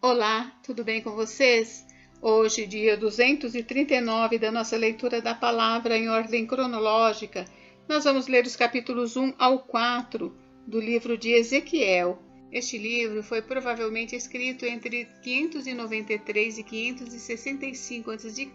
Olá, tudo bem com vocês? Hoje, dia 239 da nossa leitura da palavra em ordem cronológica, nós vamos ler os capítulos 1 ao 4 do livro de Ezequiel. Este livro foi provavelmente escrito entre 593 e 565 a.C.,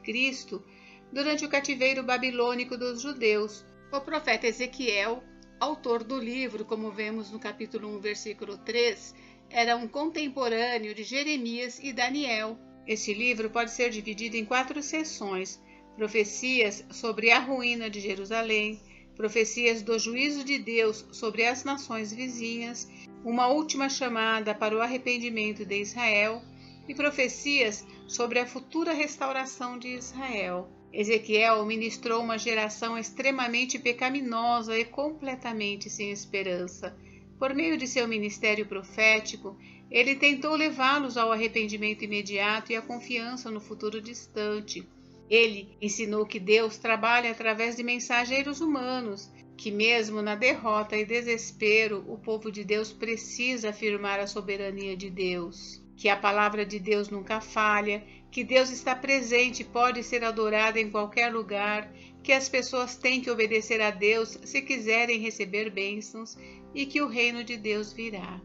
durante o cativeiro babilônico dos judeus. O profeta Ezequiel, autor do livro, como vemos no capítulo 1, versículo 3, era um contemporâneo de Jeremias e Daniel. Este livro pode ser dividido em 4 seções: profecias sobre a ruína de Jerusalém, profecias do juízo de Deus sobre as nações vizinhas, uma última chamada para o arrependimento de Israel e profecias sobre a futura restauração de Israel. Ezequiel ministrou uma geração extremamente pecaminosa e completamente sem esperança. Por meio de seu ministério profético, ele tentou levá-los ao arrependimento imediato e à confiança no futuro distante. Ele ensinou que Deus trabalha através de mensageiros humanos, que mesmo na derrota e desespero, o povo de Deus precisa afirmar a soberania de Deus, que a palavra de Deus nunca falha, que Deus está presente e pode ser adorado em qualquer lugar, que as pessoas têm que obedecer a Deus se quiserem receber bênçãos e que o reino de Deus virá.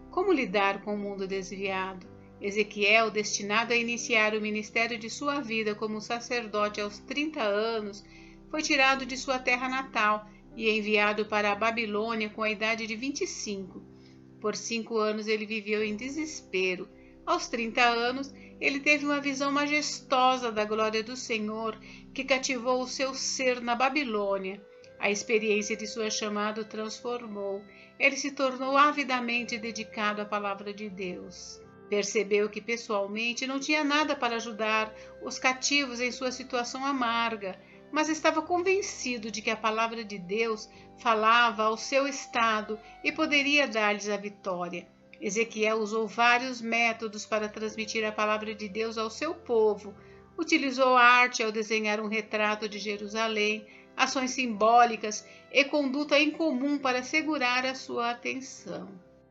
Como lidar com o mundo desviado? Ezequiel, destinado a iniciar o ministério de sua vida como sacerdote aos 30 anos, foi tirado de sua terra natal e enviado para a Babilônia com a idade de 25. Por 5 anos ele viveu em desespero. Aos 30 anos, ele teve uma visão majestosa da glória do Senhor que cativou o seu ser na Babilônia. A experiência de sua chamada o transformou. Ele se tornou avidamente dedicado à palavra de Deus. Percebeu que pessoalmente não tinha nada para ajudar os cativos em sua situação amarga, mas estava convencido de que a palavra de Deus falava ao seu estado e poderia dar-lhes a vitória. Ezequiel usou vários métodos para transmitir a palavra de Deus ao seu povo. Utilizou a arte ao desenhar um retrato de Jerusalém, ações simbólicas e conduta incomum para segurar a sua atenção.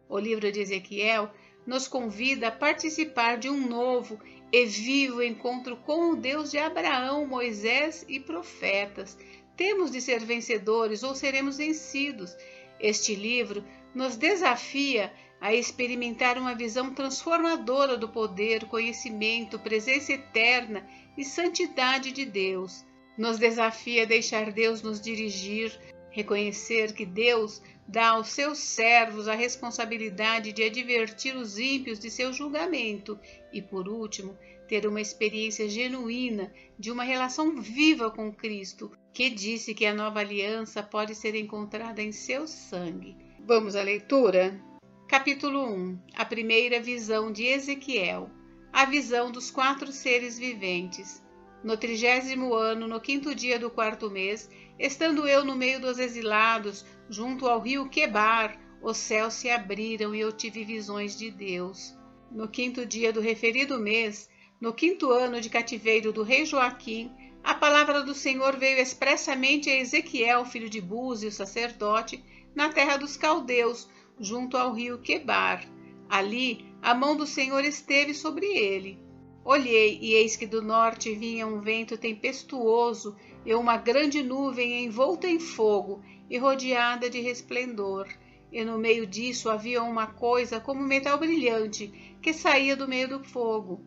O livro de Ezequiel nos convida a participar de um novo e vivo encontro com o Deus de Abraão, Moisés e profetas. Temos de ser vencedores ou seremos vencidos. Este livro nos desafia a experimentar uma visão transformadora do poder, conhecimento, presença eterna e santidade de Deus. Nos desafia a deixar Deus nos dirigir, reconhecer que Deus dá aos seus servos a responsabilidade de advertir os ímpios de seu julgamento e, por último, ter uma experiência genuína de uma relação viva com Cristo, que disse que a nova aliança pode ser encontrada em seu sangue. Vamos à leitura? Capítulo 1. A primeira visão de Ezequiel. A visão dos 4 seres viventes. No 30º ano, no 5º dia do 4º mês, estando eu no meio dos exilados, junto ao rio Quebar, os céus se abriram e eu tive visões de Deus. No 5º dia do referido mês, no 5º ano de cativeiro do rei Joaquim, a palavra do Senhor veio expressamente a Ezequiel, filho de Buzi, o sacerdote, na terra dos caldeus, junto ao rio Quebar. Ali, a mão do Senhor esteve sobre ele. Olhei, e eis que do norte vinha um vento tempestuoso e uma grande nuvem envolta em fogo e rodeada de resplendor. E no meio disso havia uma coisa como metal brilhante que saía do meio do fogo.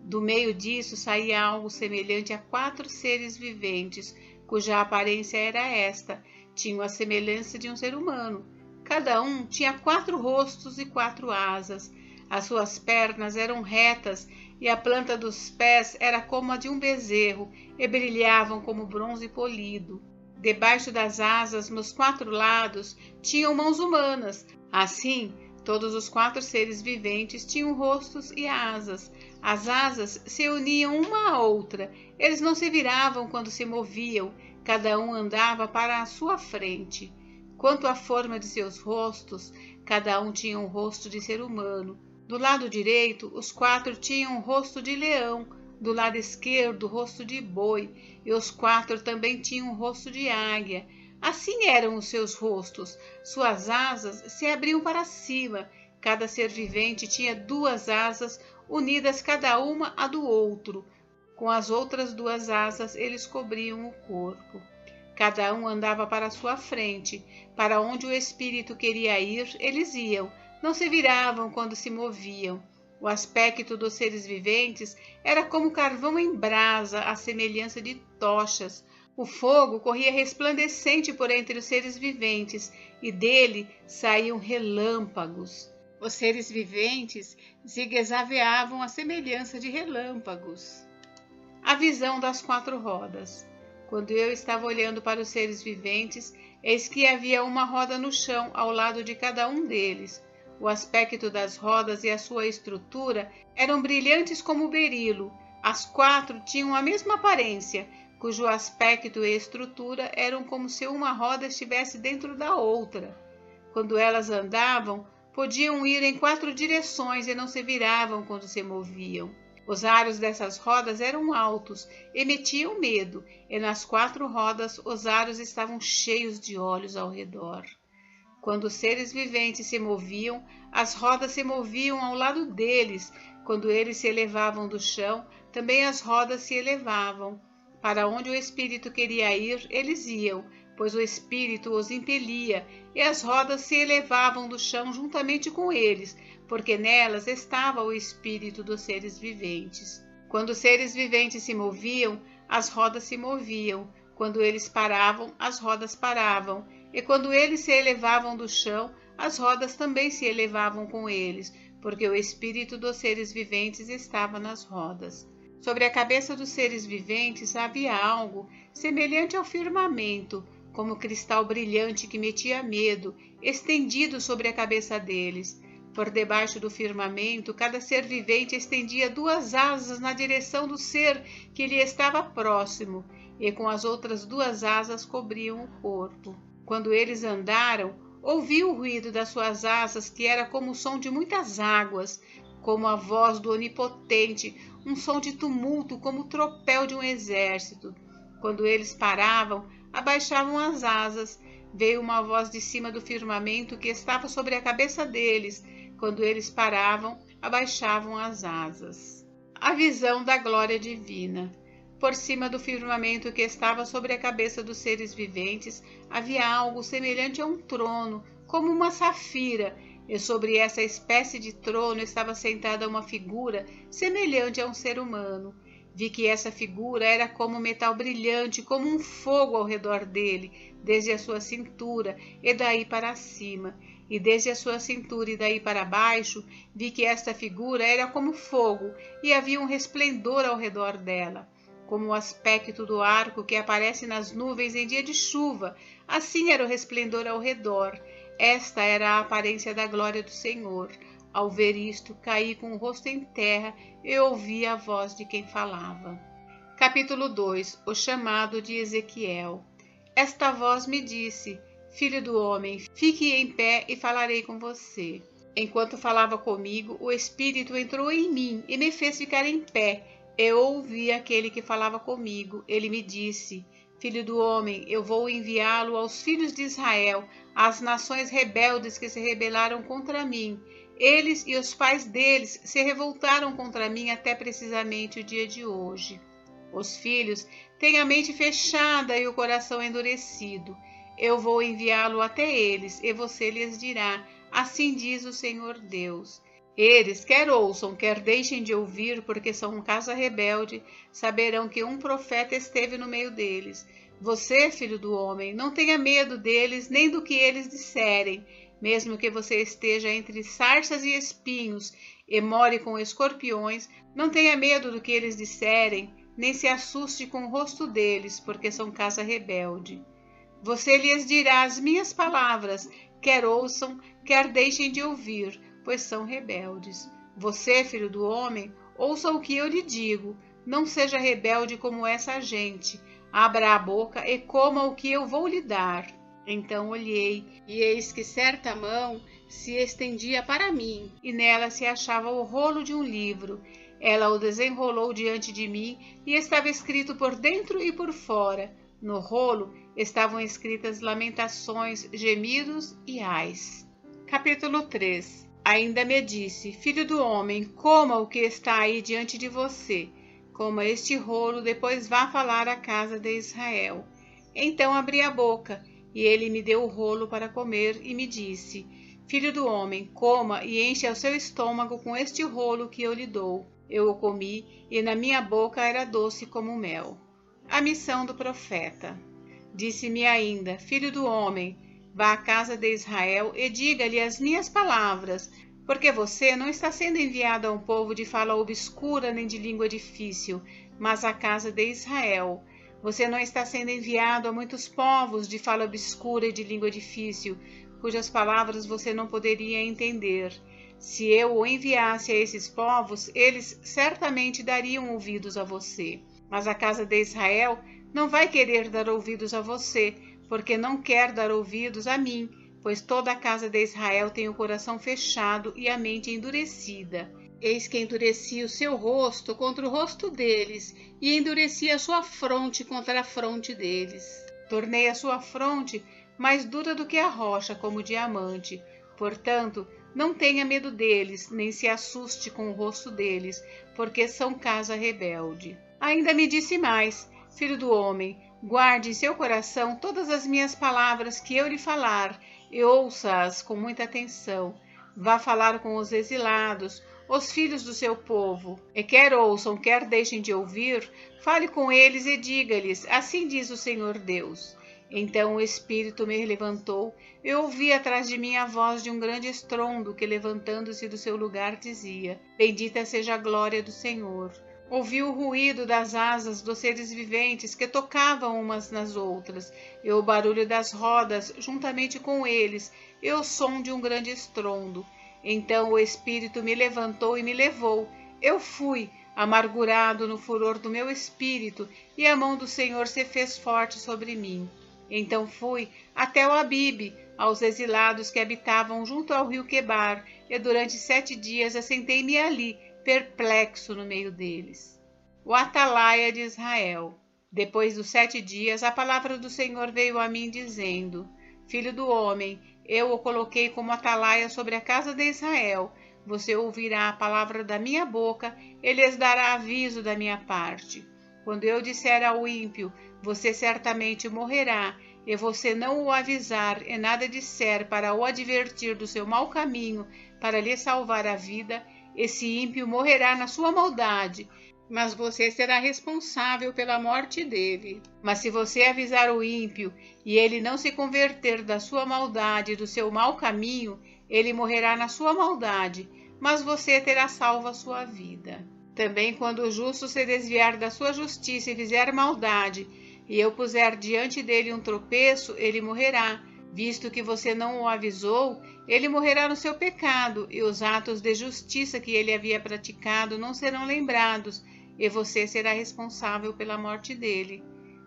Do meio disso saía algo semelhante a 4 seres viventes, cuja aparência era esta: tinham a semelhança de um ser humano. Cada um tinha 4 rostos e 4 asas. As suas pernas eram retas e a planta dos pés era como a de um bezerro e brilhavam como bronze polido. Debaixo das asas, nos 4 lados, tinham mãos humanas. Assim, todos os 4 seres viventes tinham rostos e asas. As asas se uniam uma à outra. Eles não se viravam quando se moviam. Cada um andava para a sua frente. Quanto à forma de seus rostos, cada um tinha um rosto de ser humano. Do lado direito, os 4 tinham o rosto de leão, do lado esquerdo, o rosto de boi, e os 4 também tinham o rosto de águia. Assim eram os seus rostos. Suas asas se abriam para cima. Cada ser vivente tinha 2 asas, unidas cada uma à do outro. Com as outras 2 asas eles cobriam o corpo. Cada um andava para sua frente. Para onde o espírito queria ir, eles iam. Não se viravam quando se moviam. O aspecto dos seres viventes era como carvão em brasa, à semelhança de tochas. O fogo corria resplandecente por entre os seres viventes, e dele saíam relâmpagos. Os seres viventes zigue-zagueavam à semelhança de relâmpagos. A visão das 4 rodas. Quando eu estava olhando para os seres viventes, eis que havia uma roda no chão ao lado de cada um deles. O aspecto das rodas e a sua estrutura eram brilhantes como o berilo. As 4 tinham a mesma aparência, cujo aspecto e estrutura eram como se uma roda estivesse dentro da outra. Quando elas andavam, podiam ir em 4 direções e não se viravam quando se moviam. Os aros dessas rodas eram altos, emitiam medo, e nas 4 rodas os aros estavam cheios de olhos ao redor. Quando os seres viventes se moviam, as rodas se moviam ao lado deles. Quando eles se elevavam do chão, também as rodas se elevavam. Para onde o espírito queria ir, eles iam, pois o espírito os impelia, e as rodas se elevavam do chão juntamente com eles, porque nelas estava o espírito dos seres viventes. Quando os seres viventes se moviam, as rodas se moviam. Quando eles paravam, as rodas paravam. E quando eles se elevavam do chão, as rodas também se elevavam com eles, porque o espírito dos seres viventes estava nas rodas. Sobre a cabeça dos seres viventes havia algo semelhante ao firmamento, como cristal brilhante que metia medo, estendido sobre a cabeça deles. Por debaixo do firmamento, cada ser vivente estendia 2 asas na direção do ser que lhe estava próximo, e com as outras 2 asas cobriam o corpo. Quando eles andaram, ouvi o ruído das suas asas, que era como o som de muitas águas, como a voz do Onipotente, um som de tumulto, como o tropel de um exército. Quando eles paravam, abaixavam as asas. Veio uma voz de cima do firmamento que estava sobre a cabeça deles. Quando eles paravam, abaixavam as asas. A visão da glória divina. Por cima do firmamento que estava sobre a cabeça dos seres viventes, havia algo semelhante a um trono, como uma safira, e sobre essa espécie de trono estava sentada uma figura semelhante a um ser humano. Vi que essa figura era como metal brilhante, como um fogo ao redor dele, desde a sua cintura e daí para cima. E desde a sua cintura e daí para baixo, vi que esta figura era como fogo, e havia um resplendor ao redor dela. Como o aspecto do arco que aparece nas nuvens em dia de chuva, assim era o resplendor ao redor. Esta era a aparência da glória do Senhor. Ao ver isto, caí com o rosto em terra e ouvi a voz de quem falava. Capítulo 2. O chamado de Ezequiel. Esta voz me disse: Filho do homem, fique em pé e falarei com você. Enquanto falava comigo, o Espírito entrou em mim e me fez ficar em pé. Eu ouvi aquele que falava comigo. Ele me disse: Filho do homem, eu vou enviá-lo aos filhos de Israel, às nações rebeldes que se rebelaram contra mim. Eles e os pais deles se revoltaram contra mim até precisamente o dia de hoje. Os filhos têm a mente fechada e o coração endurecido. Eu vou enviá-lo até eles, e você lhes dirá: assim diz o Senhor Deus. Eles, quer ouçam, quer deixem de ouvir, porque são casa rebelde, saberão que um profeta esteve no meio deles. Você, filho do homem, não tenha medo deles, nem do que eles disserem. Mesmo que você esteja entre sarças e espinhos e more com escorpiões, não tenha medo do que eles disserem, nem se assuste com o rosto deles, porque são casa rebelde. Você lhes dirá as minhas palavras, quer ouçam, quer deixem de ouvir, pois são rebeldes. Você, filho do homem, ouça o que eu lhe digo, não seja rebelde como essa gente. Abra a boca e coma o que eu vou lhe dar. Então olhei, e eis que certa mão se estendia para mim, e nela se achava o rolo de um livro. Ela o desenrolou diante de mim, e estava escrito por dentro e por fora. No rolo estavam escritas lamentações, gemidos e ais. Capítulo 3. Ainda me disse: Filho do homem, coma o que está aí diante de você. Coma este rolo, depois vá falar à casa de Israel. Então abri a boca, e ele me deu o rolo para comer, e me disse: Filho do homem, coma e encha o seu estômago com este rolo que eu lhe dou. Eu o comi, e na minha boca era doce como mel. A missão do profeta. Disse-me ainda: Filho do homem, vá à casa de Israel e diga-lhe as minhas palavras, porque você não está sendo enviado a um povo de fala obscura nem de língua difícil, mas à casa de Israel. Você não está sendo enviado a muitos povos de fala obscura e de língua difícil, cujas palavras você não poderia entender. Se eu o enviasse a esses povos, eles certamente dariam ouvidos a você. Mas a casa de Israel não vai querer dar ouvidos a você, porque não quer dar ouvidos a mim, pois toda a casa de Israel tem o coração fechado e a mente endurecida. Eis que endureci o seu rosto contra o rosto deles, e endureci a sua fronte contra a fronte deles. Tornei a sua fronte mais dura do que a rocha, como diamante. Portanto, não tenha medo deles, nem se assuste com o rosto deles, porque são casa rebelde. Ainda me disse mais: Filho do homem, guarde em seu coração todas as minhas palavras que eu lhe falar, e ouça-as com muita atenção. Vá falar com os exilados, os filhos do seu povo, e quer ouçam, quer deixem de ouvir, fale com eles e diga-lhes: assim diz o Senhor Deus. Então o Espírito me levantou, e ouvi atrás de mim a voz de um grande estrondo que, levantando-se do seu lugar, dizia: Bendita seja a glória do Senhor. Ouvi o ruído das asas dos seres viventes que tocavam umas nas outras, e o barulho das rodas juntamente com eles, e o som de um grande estrondo. Então o Espírito me levantou e me levou. Eu fui, amargurado no furor do meu espírito, e a mão do Senhor se fez forte sobre mim. Então fui até o Abibe, aos exilados que habitavam junto ao rio Quebar, e durante 7 dias assentei-me ali, perplexo no meio deles. O atalaia de Israel. Depois dos 7 dias, a palavra do Senhor veio a mim, dizendo: Filho do homem, eu o coloquei como atalaia sobre a casa de Israel. Você ouvirá a palavra da minha boca, e lhes dará aviso da minha parte. Quando eu disser ao ímpio: você certamente morrerá, e você não o avisar e nada disser para o advertir do seu mau caminho, para lhe salvar a vida, esse ímpio morrerá na sua maldade, mas você será responsável pela morte dele. Mas se você avisar o ímpio, e ele não se converter da sua maldade e do seu mau caminho, ele morrerá na sua maldade, mas você terá salvo a sua vida. Também quando o justo se desviar da sua justiça e fizer maldade, e eu puser diante dele um tropeço, ele morrerá. Visto que você não o avisou, ele morrerá no seu pecado, e os atos de justiça que ele havia praticado não serão lembrados, e você será responsável pela morte dele.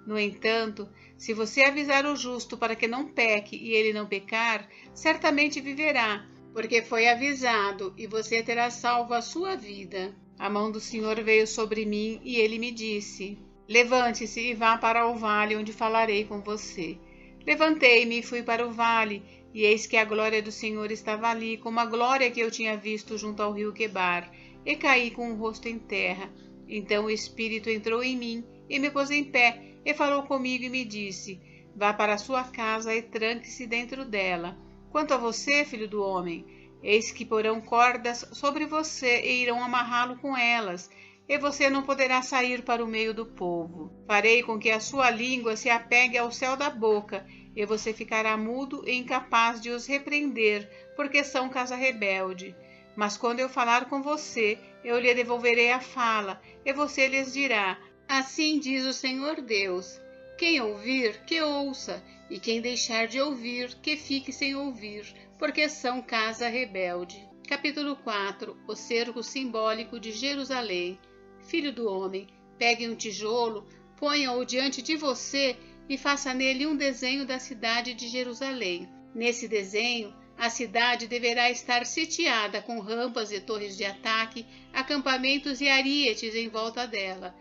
No entanto, se você avisar o justo para que não peque e ele não pecar, certamente viverá, porque foi avisado, e você terá salvo a sua vida. A mão do Senhor veio sobre mim, e ele me disse: Levante-se e vá para o vale onde falarei com você. Levantei-me e fui para o vale, e eis que a glória do Senhor estava ali, como a glória que eu tinha visto junto ao rio Quebar, e caí com o rosto em terra. Então o Espírito entrou em mim, e me pôs em pé, e falou comigo e me disse: Vá para a sua casa e tranque-se dentro dela. Quanto a você, filho do homem, eis que porão cordas sobre você e irão amarrá-lo com elas, e você não poderá sair para o meio do povo. Farei com que a sua língua se apegue ao céu da boca, e você ficará mudo e incapaz de os repreender, porque são casa rebelde. Mas quando eu falar com você, eu lhe devolverei a fala, e você lhes dirá: Assim diz o Senhor Deus. Quem ouvir, que ouça, e quem deixar de ouvir, que fique sem ouvir, porque são casa rebelde. Capítulo 4. O cerco simbólico de Jerusalém. Filho do homem, pegue um tijolo, ponha-o diante de você e faça nele um desenho da cidade de Jerusalém. Nesse desenho, a cidade deverá estar sitiada com rampas e torres de ataque, acampamentos e arietes em volta dela.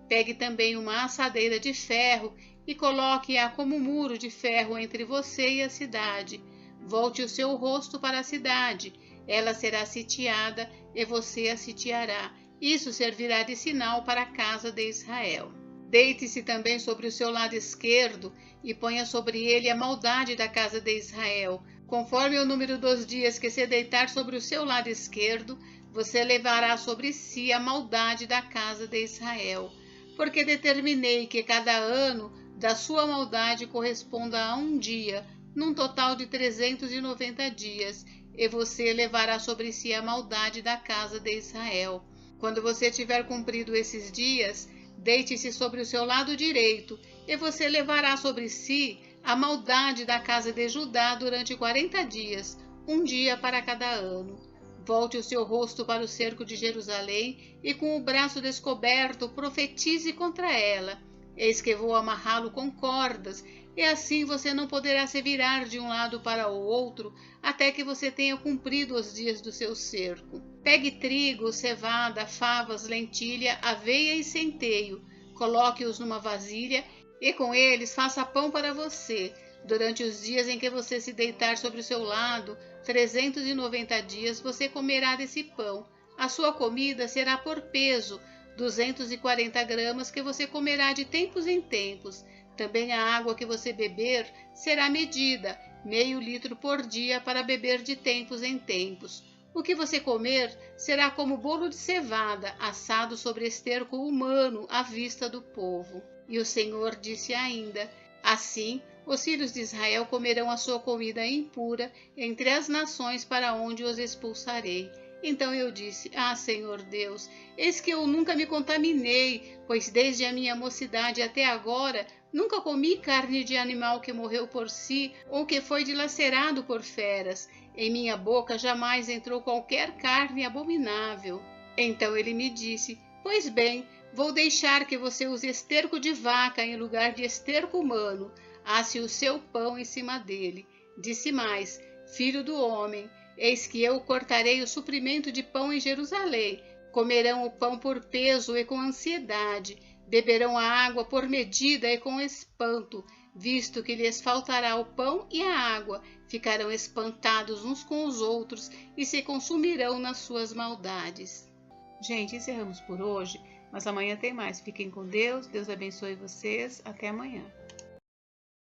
Pegue também uma assadeira de ferro e coloque-a como muro de ferro entre você e a cidade. Volte o seu rosto para a cidade Ela será sitiada e você a sitiará. Isso servirá de sinal para a casa de Israel. Deite-se também sobre o seu lado esquerdo e ponha sobre ele a maldade da casa de Israel. Conforme o número dos dias que se deitar sobre o seu lado esquerdo, você levará sobre si a maldade da casa de Israel. Porque determinei que cada ano da sua maldade corresponda a um dia, num total de 390 dias, e você levará sobre si a maldade da casa de Israel. Quando você tiver cumprido esses dias, deite-se sobre o seu lado direito, e você levará sobre si a maldade da casa de Judá durante 40 dias, um dia para cada ano. Volte o seu rosto para o cerco de Jerusalém e com o braço descoberto profetize contra ela. Eis que vou amarrá-lo com cordas, e assim você não poderá se virar de um lado para o outro até que você tenha cumprido os dias do seu cerco. Pegue trigo, cevada, favas, lentilha, aveia e centeio, coloque-os numa vasilha e com eles faça pão para você. Durante os dias em que você se deitar sobre o seu lado, 390 dias, você comerá desse pão. A sua comida será por peso, 240 gramas que você comerá de tempos em tempos. Também a água que você beber será medida, meio litro por dia para beber de tempos em tempos. O que você comer será como bolo de cevada, assado sobre esterco humano à vista do povo. E o Senhor disse ainda: assim, os filhos de Israel comerão a sua comida impura entre as nações para onde os expulsarei. Então eu disse: Senhor Deus, eis que eu nunca me contaminei, pois desde a minha mocidade até agora nunca comi carne de animal que morreu por si ou que foi dilacerado por feras. Em minha boca jamais entrou qualquer carne abominável. Então ele me disse: pois bem, vou deixar que você use esterco de vaca em lugar de esterco humano. Asse o seu pão em cima dele. Disse mais: filho do homem, eis que eu cortarei o suprimento de pão em Jerusalém. Comerão o pão por peso e com ansiedade. Beberão a água por medida e com espanto, visto que lhes faltará o pão e a água. Ficarão espantados uns com os outros e se consumirão nas suas maldades. Gente, encerramos por hoje, mas amanhã tem mais. Fiquem com Deus, Deus abençoe vocês. Até amanhã.